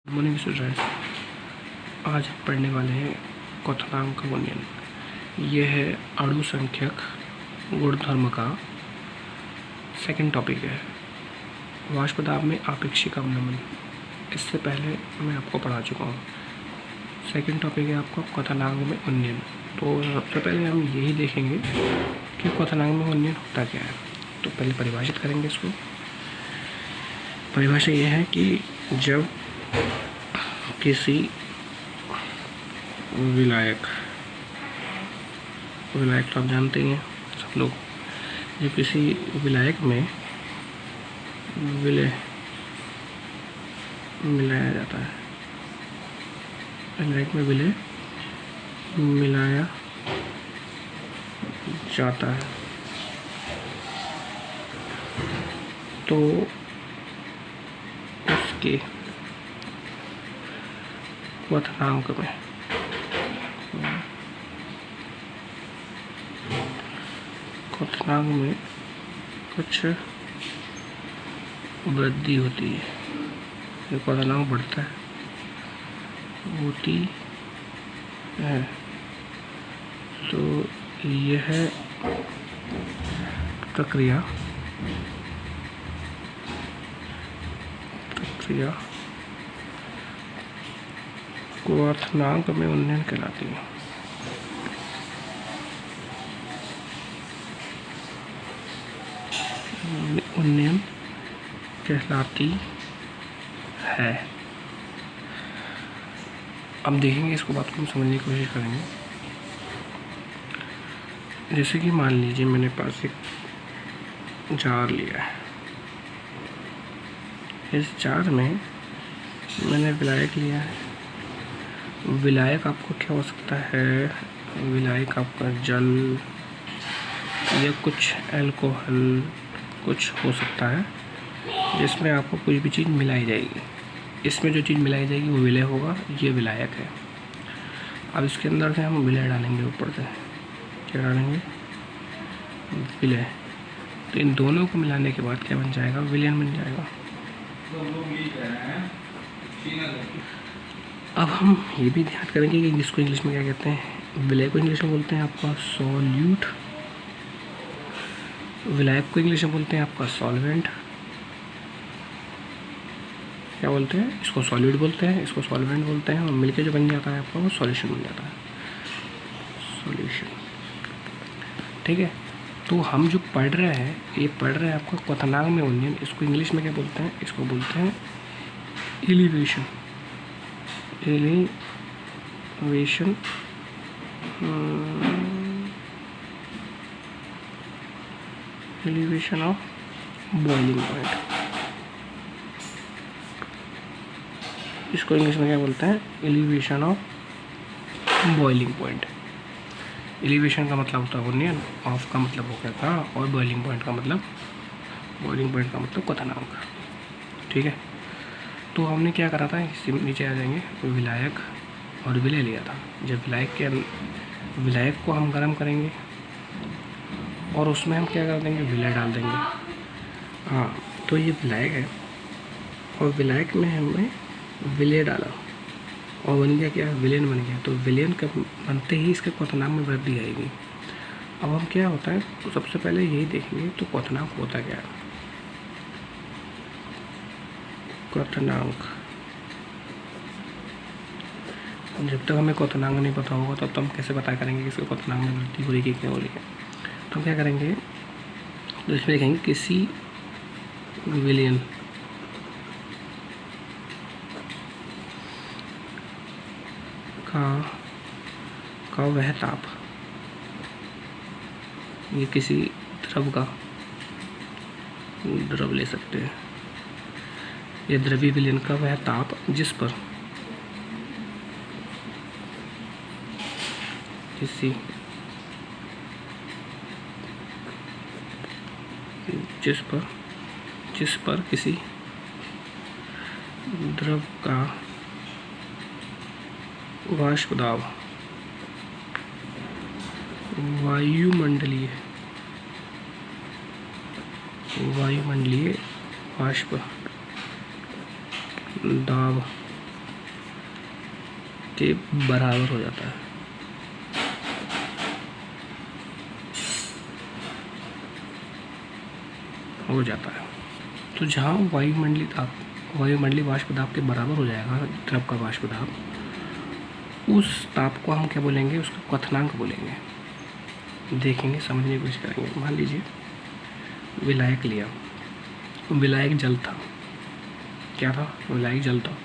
Morning students, आज हम पढ़ने वाले हैं क्वथनांक गुणन। यह है अणु संख्यक गुणधर्म का सेकंड टॉपिक है। वाष्प दाब में आपेक्षिक अवनमन, इससे पहले मैं आपको पढ़ा चुका हूँ। सेकंड टॉपिक है आपका क्वथनांक में उन्नयन। तो सबसे पहले हम यही देखेंगे कि क्वथनांक में उन्नयन होता क्या है। तो पहले परिभाषित करेंगे इसको। परिभाषा यह है कि जब किसी विलायक तो आप जानते ही हैं सब लोग, जब किसी विलायक में विलय मिलाया जाता है, विलायक में विलय मिलाया जाता है, तो उसके क्वथनांक में कुछ वृद्धि होती है। ये क्वथनांक बढ़ता है, होती है। तो यह प्रक्रिया क्वथनांक में उन्नयन कहलाती है। उन्नयन कहलाती है। अब देखेंगे इसको, बात को हम समझने की कोशिश करेंगे। जैसे कि मान लीजिए मैंने पास एक जार लिया है। इस जार में मैंने विलायक लिया है। विलायक आपको क्या हो सकता है? विलायक आपका जल या कुछ अल्कोहल कुछ हो सकता है, जिसमें आपको कुछ भी चीज़ मिलाई जाएगी। इसमें जो चीज़ मिलाई जाएगी वो विलय होगा, ये विलायक है। अब इसके अंदर से हम विलय डालेंगे, ऊपर से क्या डालेंगे? विलय। तो इन दोनों को मिलाने के बाद क्या बन जाएगा? विलयन बन जाएगा। अब हम ये भी ध्यान करेंगे कि इसको इंग्लिश में क्या कहते हैं। विलय को इंग्लिश में बोलते हैं आपका सॉल्यूट, विलायक को इंग्लिश में बोलते हैं आपका सॉल्वेंट। क्या बोलते हैं? इसको सॉल्यूट बोलते हैं, इसको सॉल्वेंट बोलते हैं, और मिलके जो बन जाता है आपका वो सॉल्यूशन बन जाता है, सॉल्यूशन। ठीक है। तो हम जो पढ़ रहे हैं, ये पढ़ रहे हैं आपका क्वथनांक में उन्नयन। इसको इंग्लिश में क्या बोलते हैं? इसको बोलते हैं elevation. Elevation elevation of boiling point. इसको इंग्लिश में क्या बोलते हैं? Elevation of boiling point. Elevation का मतलब होता है उन्नयन, ऑफ का मतलब हो गया था, और बॉइलिंग पॉइंट का मतलब क्वथनांक। ठीक है। तो हमने क्या करा था, इससे नीचे आ जाएंगे, विलायक और विलय लिया था। जब विलायक को हम गर्म करेंगे और उसमें हम क्या कर देंगे? विलय डाल देंगे। हाँ, तो ये विलायक है और विलायक में हमने विलय डाला और बन गया क्या? विलयन बन गया। तो विलयन का बनते ही इसके क्वथनांक में वृद्धि आएगी। अब हम क्या होता है, तो सबसे पहले यही देखेंगे तो क्वथनांक होता क्या है। क्वथनांक, जब तक हमें क्वथनांक नहीं पता होगा तब तो हम कैसे पता करेंगे कि इसके क्वथनांक में वृद्धि हो रही है कि क्या हो रही है। तो हम क्या करेंगे, तो इसमें देखेंगे किसी विलयन का वह ताप, ये किसी द्रव ले सकते हैं, ये द्रव्य विलयन का वह ताप जिस पर किसी द्रव का वाष्प दाब वायुमंडलीय वाष्प दाब के बराबर हो जाता है। हो जाता है। तो जहाँ वायुमंडलीय वाष्प दाब के बराबर हो जाएगा द्रव का वाष्प दाब, उस ताप को हम क्या बोलेंगे, उसका क्वथनांक बोलेंगे। देखेंगे, समझने की कोशिश करेंगे। मान लीजिए विलायक लिया, विलायक जल था। क्या था? विलायक जल था।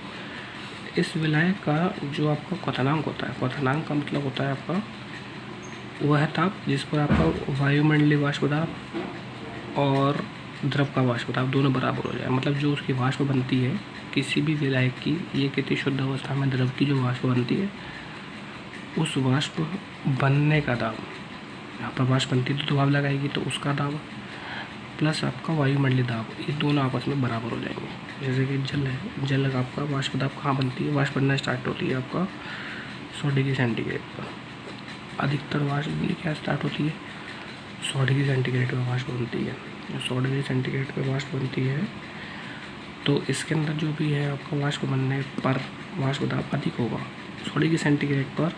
इस विलायक का जो आपका क्वथनांक होता है, क्वथनांक का मतलब होता है आपका वह ताप जिस पर आपका वायुमंडलीय वाष्प दाब और द्रव का वाष्प दाब दोनों बराबर हो जाए। मतलब जो उसकी वाष्प बनती है किसी भी विलायक की, ये कितनी शुद्ध अवस्था में द्रव की जो वाष्प बनती है, उस वाष्प बनने का दाब, यहाँ पर वाष्प बनती है तो दबाव लगाएगी, तो उसका दाब प्लस आपका वायुमंडलीय दाब, ये दोनों आपस में बराबर हो जाएंगे। जैसे कि जल है, जल का आपका वाष्प दाब कहाँ बनती है, वाष्प बनना स्टार्ट होती है आपका 100 डिग्री सेंटीग्रेड पर। अधिकतर वाष्प बननी क्या स्टार्ट होती है, 100 डिग्री सेंटीग्रेड पर वाष्प बनती है। 100 डिग्री सेंटीग्रेड पर वाष्प बनती है तो इसके अंदर जो भी है आपका वाष्प बनने पर वाष्प दाब अधिक होगा। 100 डिग्री सेंटीग्रेड पर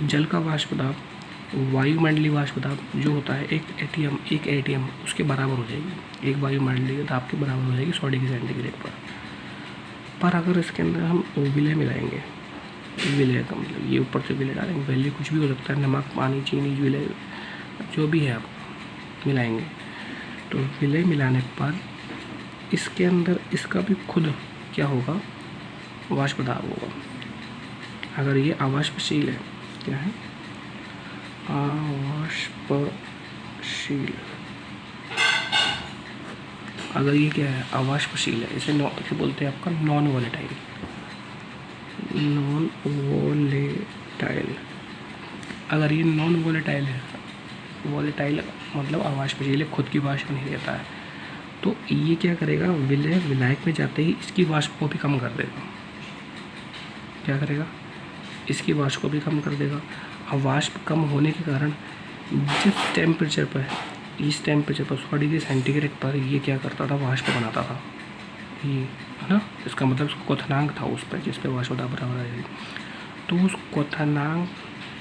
जल का वाष्प दाब वायुमंडलीय वाष्प दाब जो होता है एक एटीएम उसके बराबर हो जाएगी, एक वायुमंडलीय दाब के बराबर हो जाएगी 100 डिग्री सेंटीग्रेड पर अगर इसके अंदर हम विलय मिलाएंगे, विलय का मतलब ये ऊपर से विलय डालेंगे, वैल्यू कुछ भी हो सकता है, नमक, पानी, चीनी, विलय जो भी है आप मिलाएंगे, तो विलय मिलाने पर इसके अंदर इसका भी खुद क्या होगा, वाष्प दाब होगा। अगर ये अवाष्पशील है, क्या है, अवाष्पशील, अगर ये क्या है, अवाष्पशील है, इसे बोलते हैं आपका नॉन वोलेटाइल। नॉन वोलेटाइल, अगर ये नॉन वोलेटाइल है, वोलेटाइल मतलब अवाष्पशील है, खुद की वाष्प नहीं देता है, तो ये क्या करेगा, विलायक में जाते ही इसकी वाष्प को भी कम कर देगा। क्या करेगा, इसकी वाष्प को भी कम कर देगा। अब वाष्प कम होने के कारण जिस टेम्परेचर पर, इस टेम्परेचर पर 100 डिग्री सेंटीग्रेड पर ये क्या करता था, वाष्प बनाता था, ये है ना, इसका मतलब क्वथनांक था उस पर जिस पर वाष्प दाब बराबर आएगी। तो उस क्वथनांक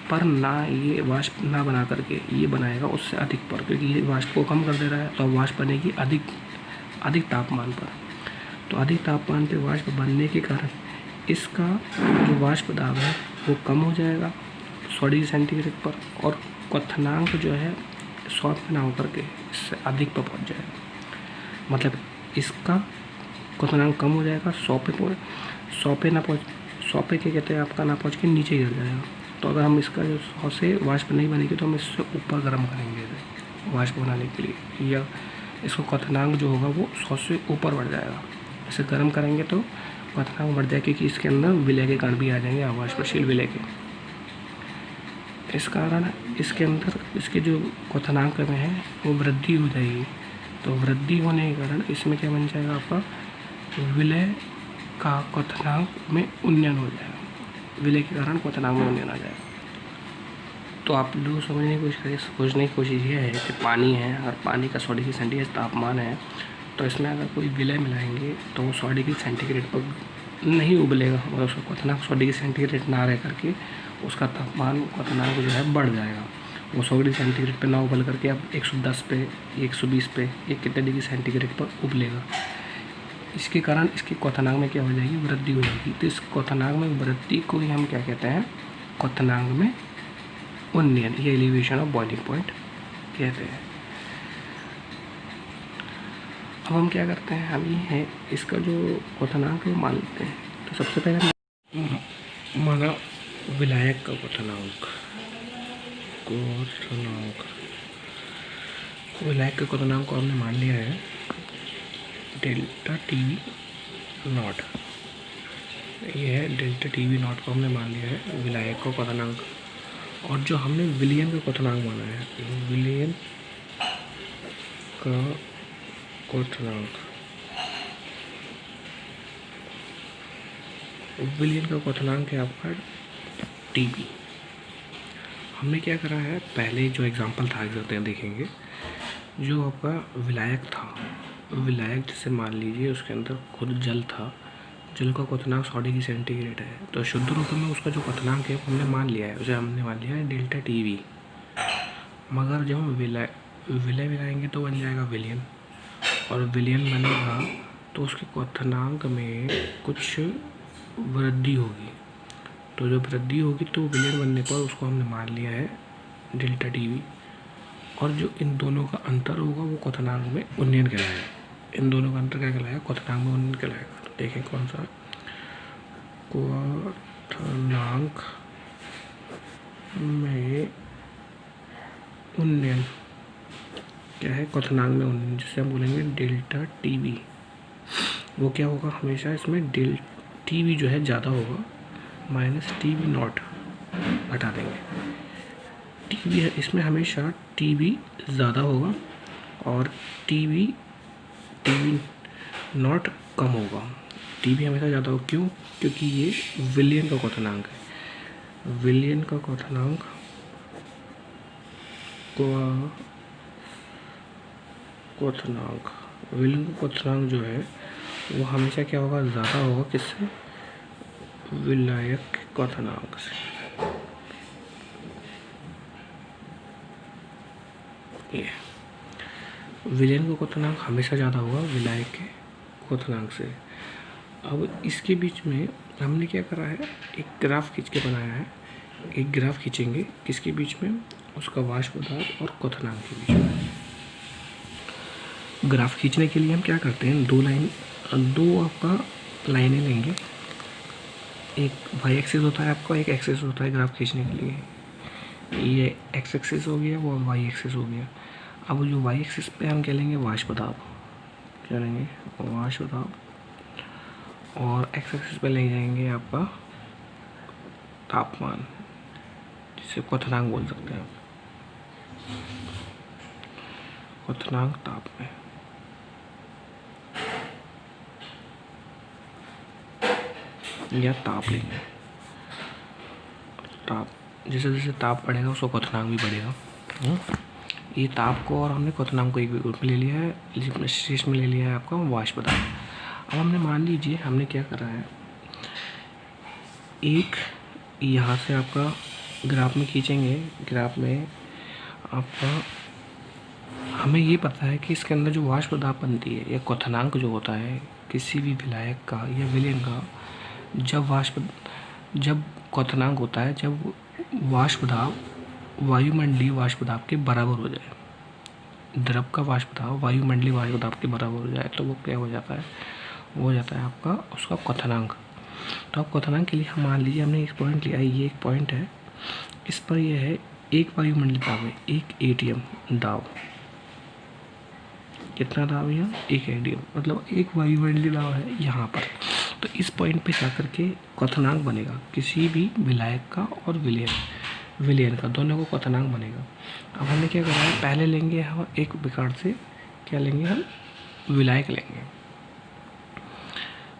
पर ना ये वाष्प ना बना करके ये बनाएगा उससे अधिक पर, क्योंकि ये वाष्प को कम कर दे रहा है, तो वाष्प बनेगी अधिक तापमान पर। तो अधिक तापमान पर वाष्प बनने के कारण इसका जो वाष्प दाब है वो कम हो जाएगा 100 डिग्री सेंटीग्रेड पर, और क्वथनांक जो है 100 पे ना होकर के इससे अधिक पर पहुँच जाएगा। मतलब इसका क्वथनांक कम हो जाएगा, 100 पे क्या कहते हैं आपका ना पहुँच के नीचे गिर जाएगा। तो अगर हम इसका जो 100 से वाष्प नहीं बनेगी तो हम इससे ऊपर गर्म करेंगे वाष्प बनाने के लिए, या इसको क्वथनांक जो होगा वो 100 से ऊपर बढ़ जाएगा। इसे गर्म करेंगे तो क्वथनांक बढ़ जाएगा, क्योंकि इसके अंदर विलय के कण भी आ जाएंगे, अवाष्पशील विलय के। इस कारण इसके अंदर इसके जो क्वथनांक में है वो वृद्धि हो जाएगी। तो वृद्धि होने के कारण इसमें क्या बन जाएगा, आपका विलय का क्वथनांक में उन्नयन हो जाएगा, विलय के कारण क्वथनांक में उन्नयन आ जाएगा। तो आप लोग समझने की कोशिश करिए, सोचने की कोशिश ये है कि पानी है, अगर पानी का 100 डिग्री सेंटीग्रेड तापमान है, तो इसमें अगर कोई विलय मिलाएंगे तो वो 100 डिग्री सेंटीग्रेड पर नहीं उबलेगा, मतलब उसका क्वथनांक 100 डिग्री सेंटीग्रेड ना रह करके उसका तापमान क्वथनांक जो है बढ़ जाएगा। वो 100 डिग्री सेंटीग्रेड पर ना उबल करके अब 110 पे, 120 पे, ये कितने डिग्री सेंटीग्रेड पर उबलेगा। इसके कारण इसके क्वथनांक में क्या हो जाएगी, वृद्धि हो जाएगी। तो इस क्वथनांक में वृद्धि को ही हम क्या कहते हैं, क्वथनांक में उन्नयन, ये एलिवेशन ऑफ बॉइलिंग पॉइंट कहते हैं। अब हम क्या करते हैं, हम ये है इसका जो क्वथनांक है मान लेते हैं। तो सबसे पहले माना विलायक का क्वथनांक, विलायक के क्वथनांक को हमने मान लिया है डेल्टा टी नॉट, ये है डेल्टा टी वी नॉट को हमने मान लिया है विलायक का क्वथनांक। और जो हमने विलयन का क्वथनांक माना है, विलयन का क्वथनांक, विलयन का क्वथनांक है आपका टीबी। हमने क्या करा है, पहले जो एग्जांपल था देखेंगे, जो आपका विलायक था, विलायक जैसे मान लीजिए उसके अंदर खुद जल था, जल का क्वथनांक 100 डिग्री सेंटीग्रेड है, तो शुद्ध रूप में उसका जो क्वथनांक है हमने मान लिया है, उसे हमने मान लिया है डेल्टा टीवी। मगर जब हम विलय मिलाएंगे तो बन जाएगा विलियन, और विलियन बनेगा तो उसके क्वथनांक में कुछ वृद्धि होगी। तो जब वृद्धि होगी तो विलियन बनने पर उसको हमने मान लिया है डेल्टा टीवी, और जो इन दोनों का अंतर होगा वो क्वथनांक में उन्नयन कहलाएगा। इन दोनों का अंतर क्या कहलाएगा? क्वथनांक में उन्नयन कहलाएगा। तो देखें कौन सा क्वथनांक में उन्नयन क्या है? क्वथनांक में उन्नयन, जिसे हम बोलेंगे डेल्टा टीवी। वो क्या होगा? हमेशा इसमें डेल टीवी जो है ज़्यादा होगा, माइनस टीवी नॉट घटा देंगे। टीवी है इसमें हमेशा टीवी ज़्यादा होगा और टीवी नॉट कम होगा। टीवी हमेशा ज़्यादा होगा, क्यों? क्योंकि ये विलियन का क्वथनांक है। विलियन का क्वथनांक विलियन का क्वथनांक जो है वो हमेशा क्या होगा? ज़्यादा होगा। किससे? विलायक क्वथनांक से। ये विलियन का क्वथनांक हमेशा ज़्यादा होगा विलायक के क्वथनांक से। अब इसके बीच में हमने क्या करा है? एक ग्राफ खींच के बनाया है। एक ग्राफ खींचेंगे किसके बीच में? उसका वाष्प दाब और क्वथनांक के बीच में। ग्राफ खींचने के लिए हम क्या करते हैं? दो आपका लाइनें लेंगे। एक वाई एक्सिस होता है आपका, एक एक्सिस होता है ग्राफ खींचने के लिए। ये एक्स एक्सिस हो गया, वो वाई एक्सिस हो गया। अब जो वाई एक्सिस पे हम क्या लेंगे? वाष्प दाब, क्या लेंगे? वाष्प दाब। और एक्स एक्सिस पे ले जाएंगे आपका तापमान, जिसे क्वथनांक बोल सकते हैं आप। क्वथनांक ताप में या ताप लेंगे। ताप, जैसे जैसे ताप बढ़ेगा उसका क्वथनांक भी बढ़ेगा। ये ताप को और हमने क्वथनांक को एक ग्रुप में ले लिया है, शेष में ले लिया है आपका वाष्प दाब। अब हमने मान लीजिए हमने क्या करा है, एक यहाँ से आपका ग्राफ में खींचेंगे। ग्राफ में आपका हमें ये पता है कि इसके अंदर जो वाष्प दाब बनती है या क्वथनांक जो होता है किसी भी विलायक का या विलयन का, जब क्वथनांक होता है जब वाष्प दाब वायुमंडलीय वाष्प दाब के बराबर हो जाए। द्रव का वाष्प दाब वायुमंडलीय वाष्प दाब के बराबर हो जाए तो वो क्या हो जाता है? वो हो जाता है आपका उसका क्वथनांक। तो अब क्वथनांक के लिए हम मान लीजिए हमने एक पॉइंट लिया, ये एक पॉइंट है, इस पर ये है एक वायुमंडलीय दाब है, एक एटीएम दाब। कितना दाब है? एक एटीएम, मतलब एक वायुमंडलीय दाब है यहाँ पर। तो इस पॉइंट पे जाकर के क्वथनांक बनेगा किसी भी विलायक का और विलयन का, दोनों को क्वथनांक बनेगा। अब हमने क्या करा है? पहले लेंगे हम एक विकर्ण से, क्या लेंगे हम? विलायक लेंगे।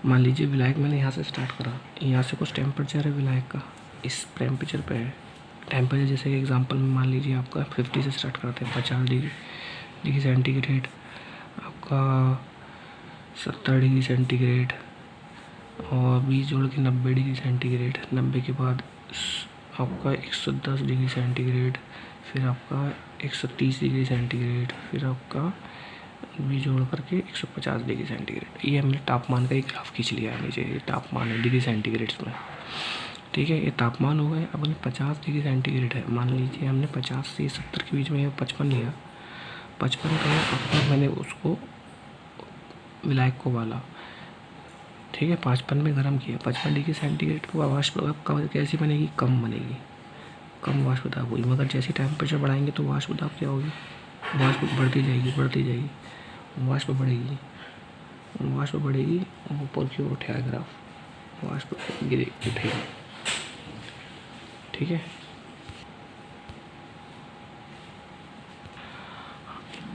मान लीजिए विलायक मैंने यहाँ से स्टार्ट करा, यहाँ से कुछ टेम्परेचर है विलायक का, इस टेम्परेचर पे है। टेम्परेचर जैसे कि एग्जांपल में मान लीजिए आपका 50 से स्टार्ट करते हैं, 50 डिग्री सेंटीग्रेड, आपका 70 डिग्री सेंटीग्रेड, और 20 जोड़ के 90 डिग्री सेंटीग्रेड, 90 के बाद आपका 110 डिग्री सेंटीग्रेड, फिर आपका 130 डिग्री सेंटीग्रेड, फिर आपका 20 जोड़ करके 150 डिग्री सेंटीग्रेड। ये हमने तापमान का एक ग्राफ खींच लिया है नीचे। ये तापमान है डिग्री सेंटीग्रेड में, ठीक है। ये तापमान हो गए। अब हमने 50 डिग्री सेंटीग्रेड है, मान लीजिए हमने 50 से 70 के बीच में 55 लिया। 55 का आपका मैंने उसको विलायक को उबाला, ठीक है, 55 में गर्म किया। 55 डिग्री सेंटीग्रेड पर वाष्प दाब कैसी बनेगी? कम बनेगी, कम वाष्प दाब हुई। मगर जैसे टेम्परेचर बढ़ाएंगे तो वाष्प दाब क्या होगी? वाष्प बढ़ती जाएगी, वाष्प बढ़ेगी, ऊपर की ओर उठेगा ग्राफ, वाष्प उठेगी, ठीक है।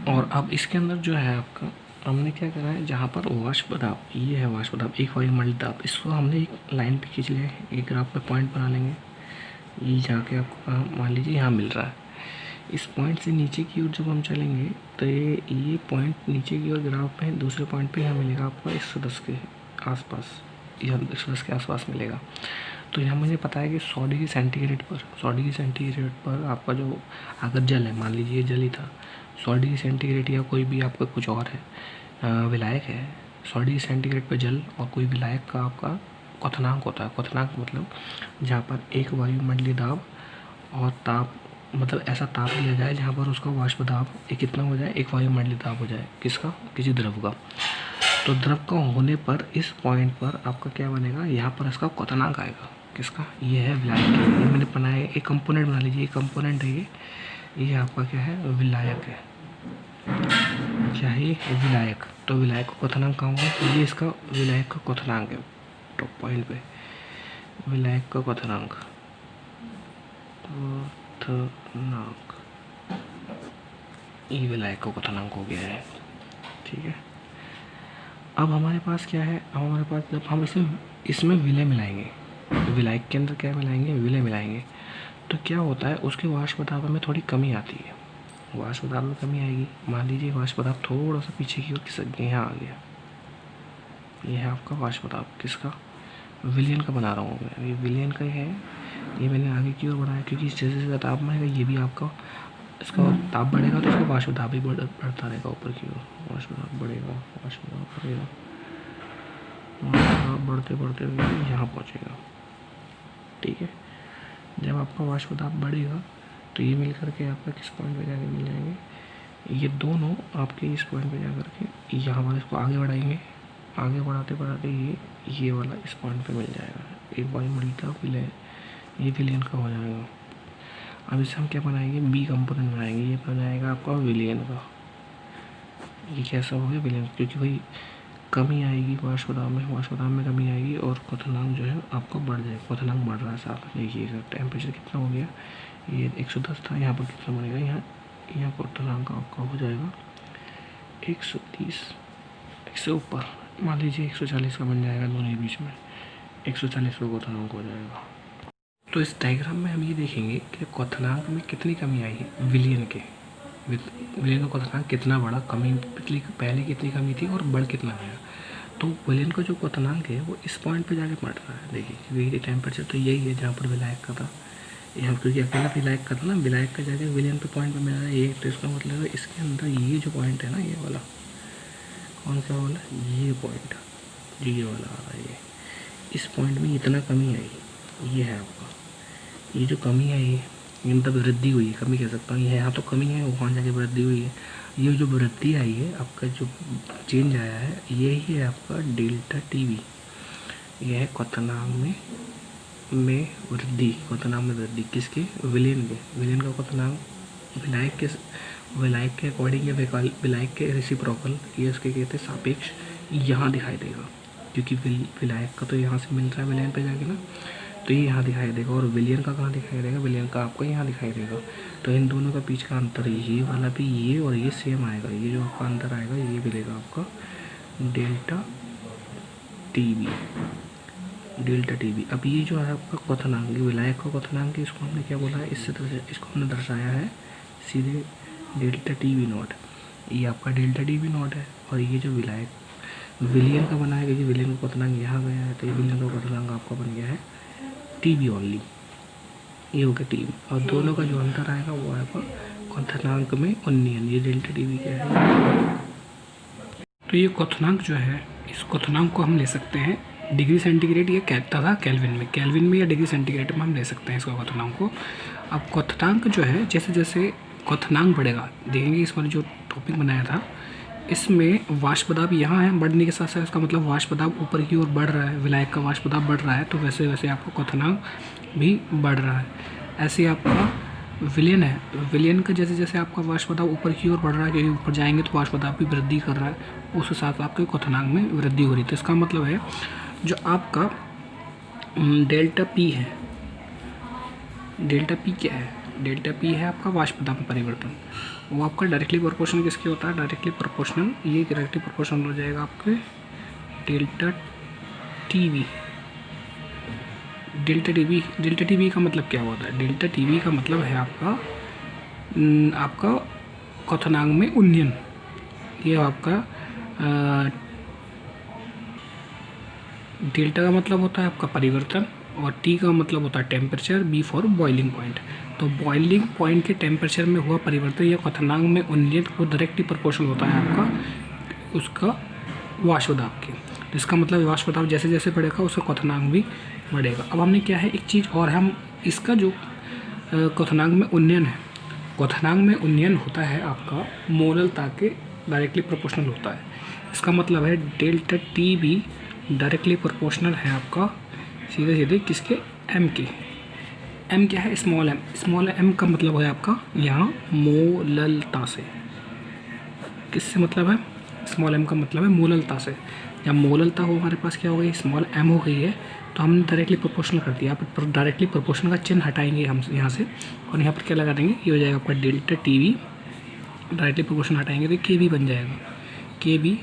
और अब इसके अंदर जो है आपका हमने क्या करा है? जहाँ पर वाष्प दाब, ये है वाष्प दाब, एक वायुमंडलीय दाब, इसको हमने एक लाइन पे खींच लिया है, एक ग्राफ में पॉइंट बना लेंगे। ये जाके आपको मान लीजिए यहाँ मिल रहा है। इस पॉइंट से नीचे की ओर जब हम चलेंगे तो ये पॉइंट नीचे की ओर ग्राफ में दूसरे पॉइंट पे यहाँ मिलेगा आपका 110 के आसपास, या 110 के आसपास मिलेगा। तो यहाँ मुझे पता है कि 100 डिग्री सेंटीग्रेड पर आपका जो अगर जल है, मान लीजिए जल ही था, 100 डिग्री सेंटीग्रेड या कोई भी आपका कुछ और है विलायक है, 100 डिग्री सेंटीग्रेड पर जल और कोई विलायक का आपका क्वथनांक होता है। क्वथनांक मतलब जहाँ पर एक वायुमंडलीय दाब और ताप, मतलब ऐसा ताप लिया जाए जहाँ पर उसका वाष्प दाब एक कितना हो जाए, एक वायुमंडलीय दाब हो जाए, किसका, किसी द्रव का। तो द्रव का होने पर इस पॉइंट पर आपका क्या बनेगा, यहाँ पर इसका क्वथनांक आएगा, किसका, ये है विलायक। ये मैंने बनाया एक कंपोनेंट बना लीजिए, एक कंपोनेंट है ये आपका क्या है, विलायक है। क्या है ये, विलायक। तो विलायक का क्वथनांक कहाँ होगा, तो ये इसका विलायक का क्वथनांक है। टॉप पॉइंट पे विलायक का क्वथनांक, ये विलायक का क्वथनांक हो गया है। ठीक है, अब हमारे पास क्या है, अब हमारे पास जब हम इसमें विलय मिलाएंगे, विलायक के अंदर क्या मिलाएंगे, विलय मिलाएंगे, तो क्या होता है, उसके वाष्प दाब में थोड़ी कमी आती है। वाष्प दाब में कमी आएगी, मान लीजिए वाष्प दाब थोड़ा सा पीछे की ओर खिसक गया, यहाँ आ गया, ये है आपका वाष्प दाब, किसका, विलयन का बना रहा हूँ मैं, ये विलयन का है, ये मैंने आगे की ओर बढ़ाया क्योंकि जैसे जैसे ताप बढ़ेगा ये भी आपका, इसका ताप बढ़ेगा तो इसका वाष्प दाब भी बढ़ता रहेगा ऊपर की ओर, वाष्प दाब बढ़ेगा, वाष्प दाब बढ़ेगा, वाष्प दाब बढ़ते बढ़ते यहाँ पहुँचेगा। ठीक है, जब आपका वाष्प दाब बढ़ेगा तो ये मिल करके आपका किस पॉइंट पे जाके मिल जाएंगे, ये दोनों आपके इस पॉइंट पे जा करके यहाँ पर इसको आगे बढ़ाएंगे, आगे बढ़ाते बढ़ाते ये वाला इस पॉइंट पे मिल जाएगा, एक वायुमंडलीय दाब विलय, ये विलयन का हो जाएगा। अब इसे हम क्या बनाएंगे, बी कंपोनेंट बनाएंगे, ये बनाएगा आपका विलयन का। ये कैसा हो गया, विलयन, क्योंकि भाई कमी आएगी वाष्प दाब में कमी आएगी और क्वथनांक जो है आपका बढ़ जाएगा, क्वथनांक बढ़ रहा है साथ। देखिएगा टेम्परेचर कितना हो गया, ये 110 था, यहाँ पर कितना बनेगा, यहाँ क्वथनांक आपका हो जाएगा 130, इससे ऊपर मान लीजिए 140 का बन जाएगा, दोनों के बीच में 140 का क्वथनांक हो जाएगा। तो इस डायग्राम में हम ये देखेंगे कि क्वथनांक में कितनी कमी आई है, विलयन का क्वथनांक कितना बढ़ा, कमी पहले कितनी कमी थी और बढ़ कितना गया। तो विलयन का जो क्वथनांक है वो इस पॉइंट पे जाके बढ़ रहा है। देखिए टेम्परेचर तो यही है जहाँ पर विलायक का था, यहाँ क्योंकि अकेला विलायक का था ना, विलायक का जाके विलयन पे पॉइंट पे मिल रहा है ये, तो इसका मतलब है इसके अंदर ये जो पॉइंट है ना, ये वाला कौन सा वाला, ये पॉइंट ये वाला आ रहा है, ये इस पॉइंट में इतना कमी आई, ये है आपका, ये जो कमी है ये मतलब वृद्धि हुई है, कमी कह सकता हूँ, ये यहाँ तो कमी है, वहाँ जाके वृद्धि हुई है। ये जो वृद्धि आई है, आपका जो चेंज आया है, यही है आपका डेल्टा टीवी, यह है क्वथनांक में वृद्धि, क्वथनांक में वृद्धि किसके, विलयन के। विलयन का क्वथनांक विलायक के अकॉर्डिंग या विलायक के रेसिप्रोकल, ये उसके कहते हैं सापेक्ष, यहाँ दिखाई देगा क्योंकि विलायक का तो यहाँ से मिल रहा है विलयन पे जाके ना, तो ये यहाँ दिखाई देगा। और विलयन का कहाँ दिखाई देगा, विलयन का आपको यहाँ दिखाई देगा। तो इन दोनों का बीच का अंतर, ये वाला भी ये और ये सेम आएगा, ये जो आपका अंतर आएगा ये मिलेगा आपका डेल्टा टीवी, डेल्टा टीवी। अब ये जो है आपका क्वथनांक, विलायक का क्वथनांक, इसको हमने क्या बोला है, इसको हमने दर्शाया है सीधे डेल्टा टीवी नॉट, ये आपका डेल्टा टीवी नॉट है। और ये जो विलयन का बनाया गया, ये विलयन का क्वथनांक यहाँ गया है, तो ये विलयन का क्वथनांक आपका बन गया है टीवी ओनली, ये हो गया टीवी। और दोनों का जो अंतर आएगा वो आएगा क्वथनांक में उन्नयन, ये डेल्टा टीवी क्या है। तो ये क्वथनांक जो है, इस क्वथनांक को हम ले सकते हैं डिग्री सेंटीग्रेड या तथा केल्विन में या डिग्री सेंटीग्रेड में हम ले सकते हैं इसका क्वथनांक को। अब क्वथनांक जो है, जैसे जैसे क्वथनांक बढ़ेगा, देखेंगे इस बार जो टॉपिक बनाया था इसमें वाष्प दाब यहाँ है, बढ़ने के साथ साथ इसका मतलब वाष्प दाब ऊपर की ओर बढ़ रहा है, विलायक का वाष्प दाब बढ़ रहा है, तो वैसे वैसे आपका क्वथनांक भी बढ़ रहा है। ऐसे आपका विलयन है, विलयन का जैसे जैसे आपका वाष्प दाब ऊपर की ओर बढ़ रहा है, क्योंकि ऊपर जाएंगे तो वाष्प दाब भी वृद्धि कर रहा है, उस साथ आपके क्वथनांक में वृद्धि हो रही है। तो इसका मतलब है जो आपका डेल्टा पी है, डेल्टा पी क्या है, डेल्टा पी है आपका वाष्प दाब में परिवर्तन, वो आपका डायरेक्टली प्रोपोर्शनल किसके होता है, डायरेक्टली प्रोपोर्शनल, ये डायरेक्टली प्रोपोर्शनल हो जाएगा आपके डेल्टा टीवी। डेल्टा टीवी का मतलब क्या होता है, डेल्टा टीवी का मतलब है आपका क्वथनांक में उन्नयन, ये आपका डेल्टा का मतलब होता है आपका परिवर्तन और टी का मतलब होता है temperature, B for boiling point. तो बॉइलिंग पॉइंट के टेम्परेचर में हुआ परिवर्तन या क्वथनांक में उन्नयन को डायरेक्टली प्रोपोर्शनल होता है आपका उसका वाष्प दाब के। तो इसका मतलब वाष्प दाब जैसे जैसे बढ़ेगा उसका क्वथनांक भी बढ़ेगा। अब हमने क्या है, एक चीज़ और है, हम इसका जो क्वथनांक में उन्नयन है, क्वथनांक में उन्नयन होता है आपका मोललता के डायरेक्टली प्रोपोर्शनल होता है। इसका मतलब है डेल्टा टी भी डायरेक्टली प्रोपोर्शनल है आपका सीधे सीधे किसके, एम के। एम क्या है, स्मॉल एम। स्मॉल एम का मतलब है आपका यहाँ मोललता से। किससे मतलब है, स्मॉल एम का मतलब है मोललता से। जब मोललता हो हमारे पास क्या हो गई, स्मॉल एम हो गई है, तो हमने डायरेक्टली प्रोपोर्शनल कर दिया। आप डायरेक्टली प्रोपोर्शनल का चिन्ह हटाएंगे हम यहाँ से और यहाँ पर क्या लगा देंगे, ये हो जाएगा आपका delta T V. Directly proportional हटाएंगे तो के बी बन जाएगा, के बी,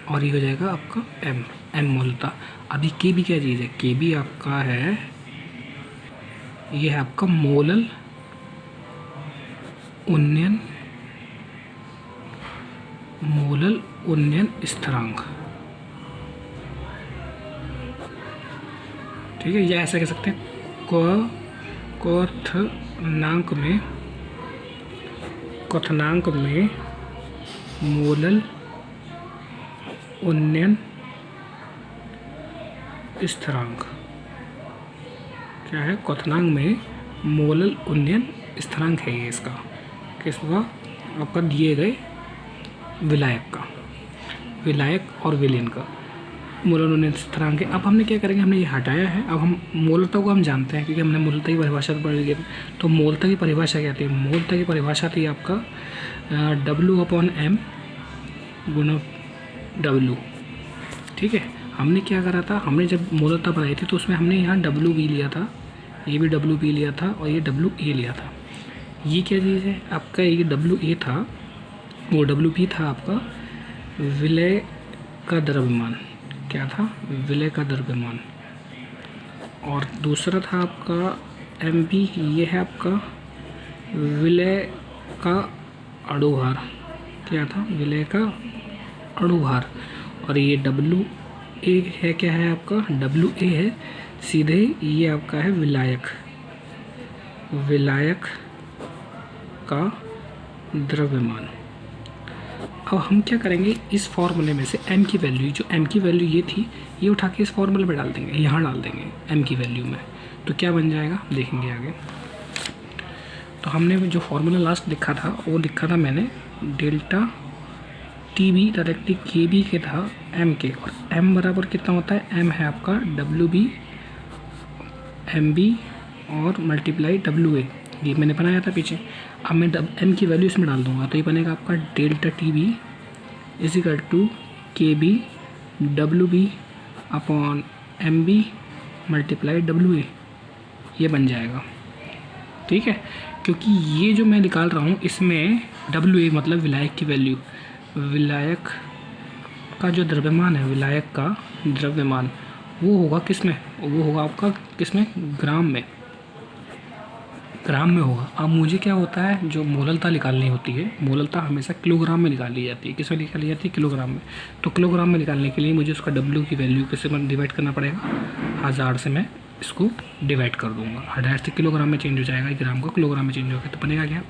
और ये हो जाएगा आपका एम, एम मोलता। अभी के बी क्या चीज़ है, के बी आपका है, ये है आपका मोलल उन्नयन, मोलल उन्नयन स्थिरांक। ठीक है, या ऐसा कह सकते हैं क्वथनांक में मोलल उन्नयन स्थिरांक। क्या है, क्वथनांक में मोलल उन्नयन स्थिरांक है ये इसका, किसका, आपका दिए गए विलायक का, विलायक और विलयन का मोलल उन्नयन स्थिरांक है। अब हमने क्या करेंगे, हमने ये हटाया है। अब हम मोलता को हम जानते हैं क्योंकि हमने मोलता की परिभाषा पढ़ ली है। तो मोलता की परिभाषा क्या थी, मोलता की परिभाषा थी आपका W/M गुणा W। ठीक है, हमने क्या करा था, हमने जब मोलता बनाई थी तो उसमें हमने यहाँ WB लिया था, ये भी WB लिया था और ये WA लिया था। ये क्या चीज़ है आपका, ये WA था, वो WB था आपका विलय का द्रव्यमान। क्या था, विलय का द्रव्यमान। और दूसरा था आपका MB, ये है आपका विलय का अणुभार। क्या था, विलय का अणुभार। और ये WA है, क्या है आपका, WA है सीधे, ये आपका है विलायक, विलायक का द्रव्यमान। अब हम क्या करेंगे, इस फॉर्मूले में से m की वैल्यू, जो m की वैल्यू ये थी, ये उठा के इस फॉर्मूले में डाल देंगे, यहाँ डाल देंगे m की वैल्यू में। तो क्या बन जाएगा देखेंगे आगे। तो हमने जो फॉर्मूला लास्ट लिखा था वो लिखा था मैंने डेल्टा टी बी डायरेक्टली के बी के था m के, और m बराबर कितना होता है, m है आपका WB MB और मल्टीप्लाई WA, ये मैंने बनाया था पीछे। अब मैं m की वैल्यू इसमें डाल दूंगा तो ये बनेगा आपका delta T B is equal to K B WB upon MB multiply WA, ये बन जाएगा। ठीक है, क्योंकि ये जो मैं निकाल रहा हूँ इसमें WA मतलब विलायक की वैल्यू, विलायक का जो द्रव्यमान है, विलायक का द्रव्यमान वो होगा किस में, वो होगा आपका किस में, ग्राम में, ग्राम में होगा। अब मुझे क्या होता है, जो मोललता निकालनी होती है, मोललता हमेशा किलोग्राम में निकाली जाती है। किस में निकाली जाती है, किलोग्राम में। तो किलोग्राम में निकालने के लिए मुझे उसका W की वैल्यू किससे डिवाइड करना पड़ेगा, 1000 से मैं इसको डिवाइड कर दूंगा। 1000 से किलोग्राम में चेंज हो जाएगा, ग्राम को किलोग्राम में चेंज होगा। तो बनेगा क्या,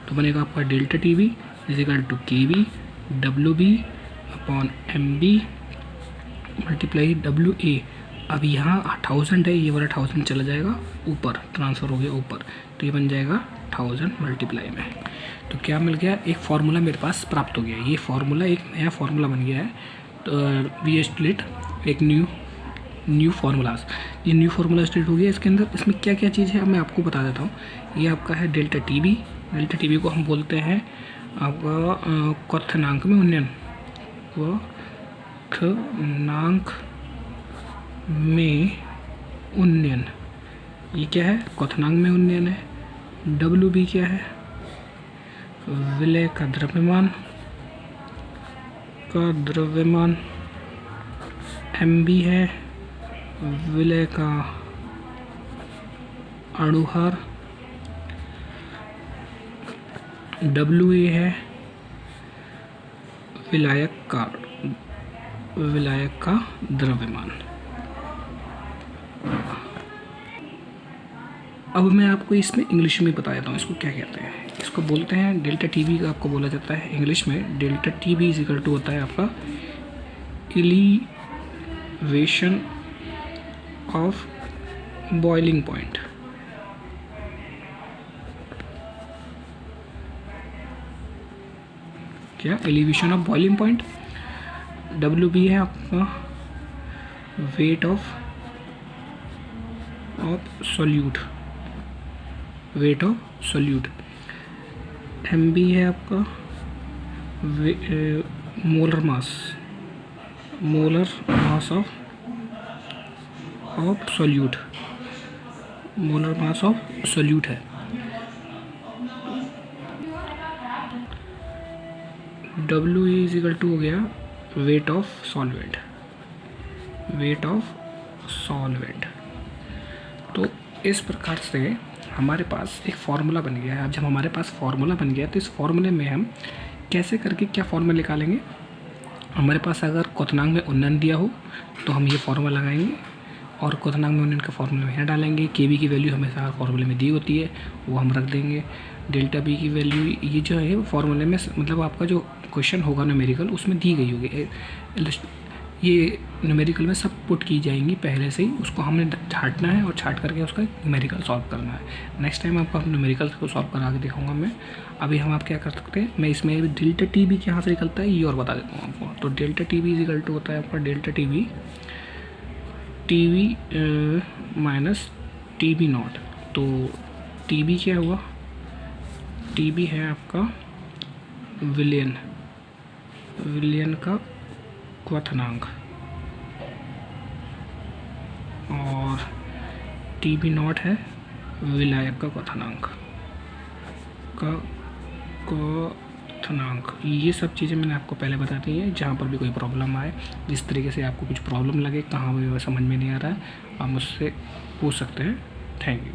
तो बनेगा आपका delta T B is equal to K B WB upon MB multiply WA। अब यहाँ 1000 है, ये वाला 1000 चला जाएगा ऊपर, ट्रांसफ़र हो गया ऊपर, तो ये बन जाएगा 1000 मल्टीप्लाई में। तो क्या मिल गया, एक फार्मूला मेरे पास प्राप्त हो गया। ये फार्मूला एक नया फार्मूला बन गया है। तो वी स्प्लिट एक न्यू फार्मूलाज, ये न्यू फार्मूला स्प्लिट हो गया। इसके अंदर इसमें क्या क्या चीज़ है अब मैं आपको बता देता हूँ। ये आपका है delta T B, delta T B को हम बोलते हैं आपका क्वथनांक में उन्नयन, क्वथनांक में उन्नयन, ये क्या है, क्वथनांक में उन्नयन है। WB क्या है, विलय का द्रव्यमान, MB है विलय का अणुभार, WA है विलायक का द्रव्यमान। अब मैं आपको इसमें इंग्लिश में बता देता हूँ इसको क्या कहते हैं। इसको बोलते हैं डेल्टा टी बी का आपको बोला जाता है इंग्लिश में। Delta T B is equal to होता है आपका एलिवेशन ऑफ बॉइलिंग पॉइंट। क्या? Elevation of boiling point. W B है आपका weight of solute, weight of solute. M B है आपका molar mass, molar mass of solute, molar mass of solute है। W is equal to हो गया weight of solvent, weight of solvent. तो इस प्रकार से हमारे पास एक फार्मूला बन गया है। अब जब हमारे पास फार्मूला बन गया तो इस फार्मूले में हम कैसे करके क्या फार्मूला निकालेंगे। हमारे पास अगर क्वथनांक में उन्नयन दिया हो तो हम ये फार्मूला लगाएंगे और क्वथनांक में उन्नयन का फार्मूला यहाँ डालेंगे। के बी की वैल्यू हमेशा फार्मूले में दी होती है, वो हम रख देंगे। डेल्टा बी की वैल्यू ये जो है फार्मूले में, मतलब आपका जो क्वेश्चन होगा न्यूमेरिकल उसमें दी गई होगी। ये न्यूमेरिकल में सब पुट की जाएंगी पहले से ही, उसको हमने छांटना है और छांट करके उसका न्यूमेरिकल सॉल्व करना है। नेक्स्ट टाइम आपको न्यूमेरिकल को सॉल्व करा के दिखाऊंगा मैं। अभी हम आप क्या कर सकते हैं, मैं इसमें डेल्टा टी बी कहाँ से निकलता है ये और बता देता हूँ आपको। तो delta T B is equal to होता है आपका delta T B minus T B not. तो टी बी क्या हुआ, टी बी है आपका विलियन, विलियन का क्वथनांक, और टी बी नॉट है विलायक का क्वथनांक ये सब चीज़ें मैंने आपको पहले बता दी है। जहाँ पर भी कोई प्रॉब्लम आए, जिस तरीके से आपको कुछ प्रॉब्लम लगे, कहाँ भी समझ में नहीं आ रहा है, आप मुझसे पूछ सकते हैं। Thank you.